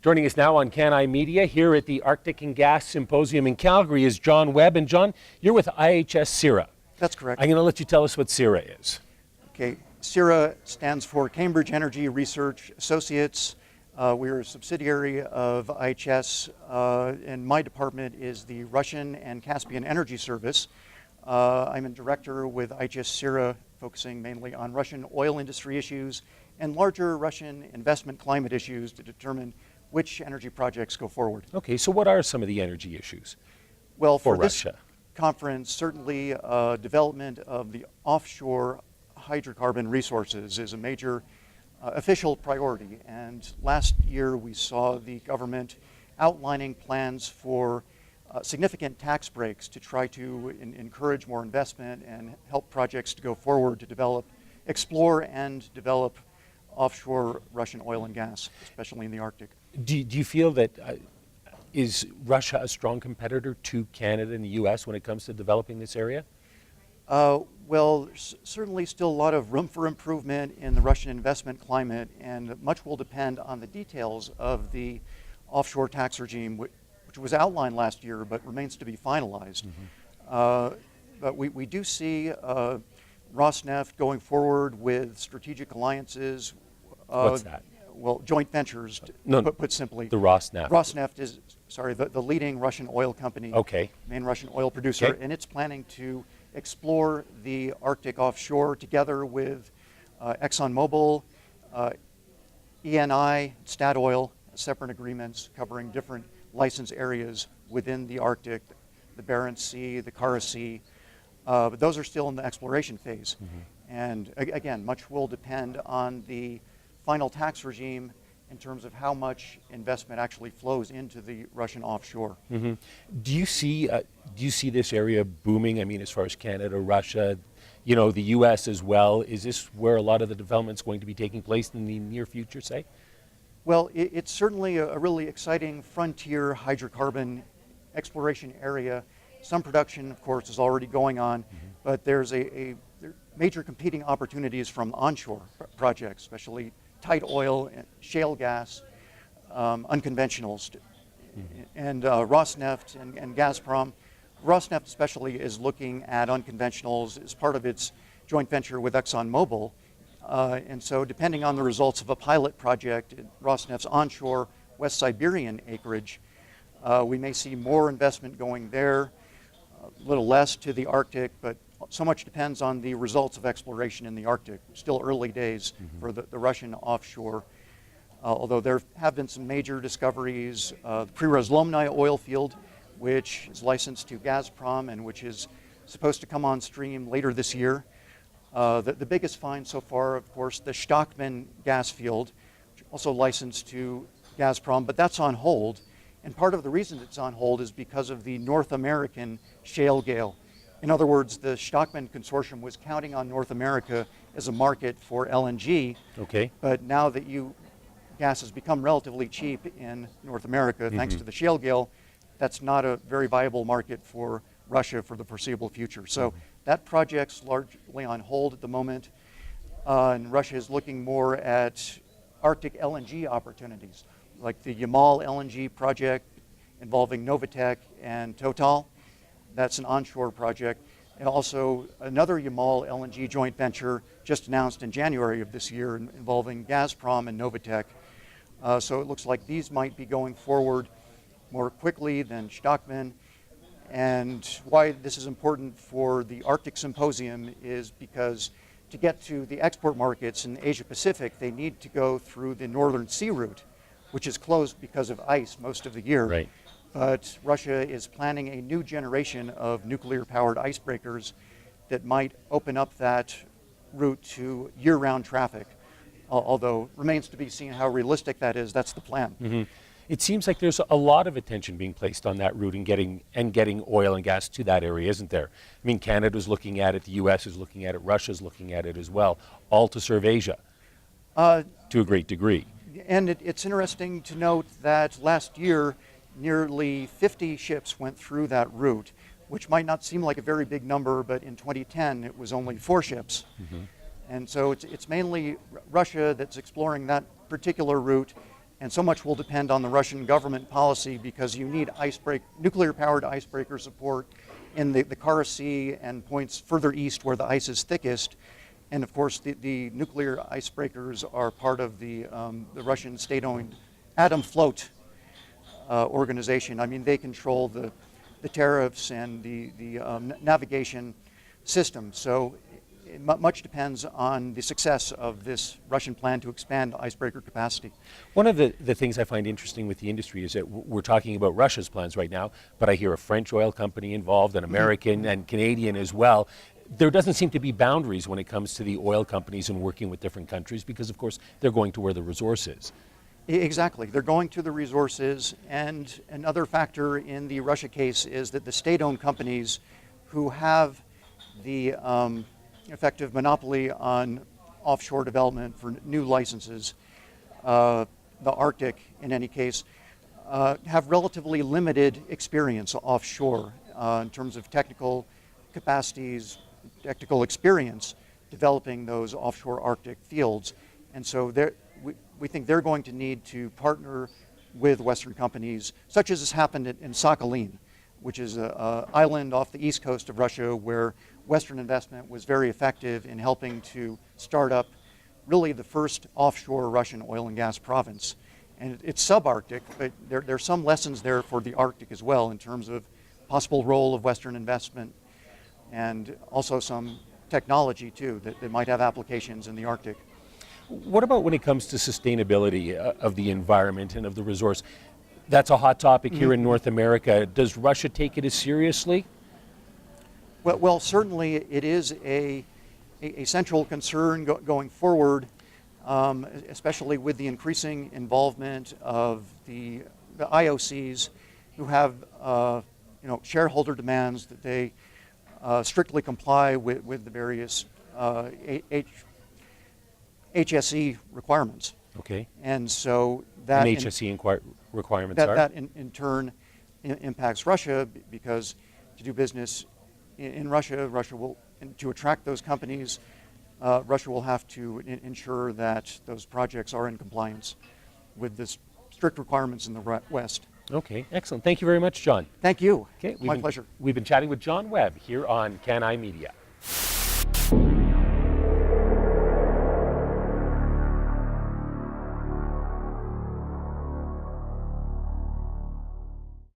Joining us now on CanI Media here at the Arctic and Gas Symposium in Calgary is John Webb. And John, you're with IHS CIRA. That's correct. I'm going to let you tell us what CIRA is. Okay, CIRA stands for Cambridge Energy Research Associates. We're a subsidiary of IHS, and my department is the Russian and Caspian Energy Service. I'm a director with IHS CIRA, focusing mainly on Russian oil industry issues and larger Russian investment climate issues to determine which energy projects go forward. Okay, so what are some of the energy issues Well, for this Russia? Conference, certainly development of the offshore hydrocarbon resources is a major official priority. And last year we saw the government outlining plans for significant tax breaks to try to encourage more investment and help projects to go forward to explore and develop offshore Russian oil and gas, especially in the Arctic. Do you feel that is Russia a strong competitor to Canada and the U.S. when it comes to developing this area? Well, certainly still a lot of room for improvement in the Russian investment climate, and much will depend on the details of the offshore tax regime, which was outlined last year but remains to be finalized. But we do see Rosneft going forward with strategic alliances. What's that? Well, joint ventures, put simply. The Rosneft. Rosneft is, the leading Russian oil company, okay, main Russian oil producer, okay, and it's planning to explore the Arctic offshore together with ExxonMobil, ENI, Statoil, separate agreements covering different license areas within the Arctic, the Barents Sea, the Kara Sea, but those are still in the exploration phase. And again, much will depend on the final tax regime in terms of how much investment actually flows into the Russian offshore. Do you see this area booming? I mean, as far as Canada, Russia, the U.S. as well. Is this where a lot of the development's going to be taking place in the near future, say? Well, it's certainly a really exciting frontier hydrocarbon exploration area. Some production, of course, is already going on, but there's there are major competing opportunities from onshore projects, especially tight oil, shale gas, unconventionals. And Rosneft and Gazprom, Rosneft especially is looking at unconventionals as part of its joint venture with ExxonMobil. And so depending on the results of a pilot project in Rosneft's onshore West Siberian acreage, we may see more investment going there, a little less to the Arctic, but so much depends on the results of exploration in the Arctic. Still early days for the Russian offshore, although there have been some major discoveries. The Prirazlomnaya oil field, which is licensed to Gazprom and which is supposed to come on stream later this year. The biggest find so far, of course, the Shtokman gas field, also licensed to Gazprom, but that's on hold. And part of the reason it's on hold is because of the North American shale gale. In other words, the Shtokman Consortium was counting on North America as a market for LNG. Okay. But now that gas has become relatively cheap in North America, thanks to the shale gale, that's not a very viable market for Russia for the foreseeable future. So that project's largely on hold at the moment, and Russia is looking more at Arctic LNG opportunities, like the Yamal LNG project involving Novatek and Total. That's an onshore project. And also another Yamal LNG joint venture just announced in January of this year involving Gazprom and Novatek. So it looks like these might be going forward more quickly than Shtokman. And why this is important for the Arctic Symposium is because to get to the export markets in Asia Pacific, they need to go through the Northern Sea route, which is closed because of ice most of the year. Right. But Russia is planning a new generation of nuclear-powered icebreakers that might open up that route to year-round traffic, although remains to be seen how realistic that is. That's the plan. It seems like there's a lot of attention being placed on that route and getting oil and gas to that area, isn't there? I mean, Canada's looking at it, the U.S. is looking at it, Russia's looking at it as well, all to serve Asia to a great degree. And it's interesting to note that last year, nearly 50 ships went through that route, which might not seem like a very big number, but in 2010 it was only 4 ships. And so it's mainly Russia that's exploring that particular route, And so much will depend on the Russian government policy because you need nuclear-powered icebreaker support in the Kara Sea and points further east where the ice is thickest. And of course, the nuclear icebreakers are part of the Russian state-owned Atom Float organization. I mean, they control the tariffs and the navigation system. So much depends on the success of this Russian plan to expand icebreaker capacity. One of the things I find interesting with the industry is that we're talking about Russia's plans right now, but I hear a French oil company involved, an American and Canadian as well. There doesn't seem to be boundaries when it comes to the oil companies and working with different countries because, of course, they're going to where the resource is. Exactly. They're going to the resources. And another factor in the Russia case is that the state-owned companies who have the effective monopoly on offshore development for new licenses, the Arctic in any case, have relatively limited experience offshore in terms of technical capacities, technical experience developing those offshore Arctic fields. And so we think they're going to need to partner with Western companies, such as has happened in Sakhalin, which is an island off the east coast of Russia where Western investment was very effective in helping to start up really the first offshore Russian oil and gas province. And it's subarctic, but there's some lessons there for the Arctic as well in terms of possible role of Western investment and also some technology too that might have applications in the Arctic. What about when it comes to sustainability of the environment and of the resource? That's a hot topic here in North America. Does Russia take it as seriously? Well, certainly it is a central concern going forward, especially with the increasing involvement of the IOCs who have shareholder demands that they strictly comply with the various HSE requirements. Okay. And so that HSE requirements that in turn impacts Russia because to do business in Russia, to attract those companies, Russia will have to ensure that those projects are in compliance with the strict requirements in the West. Okay, excellent. Thank you very much, John. Thank you. Okay, My pleasure. We've been chatting with John Webb here on Can I Media.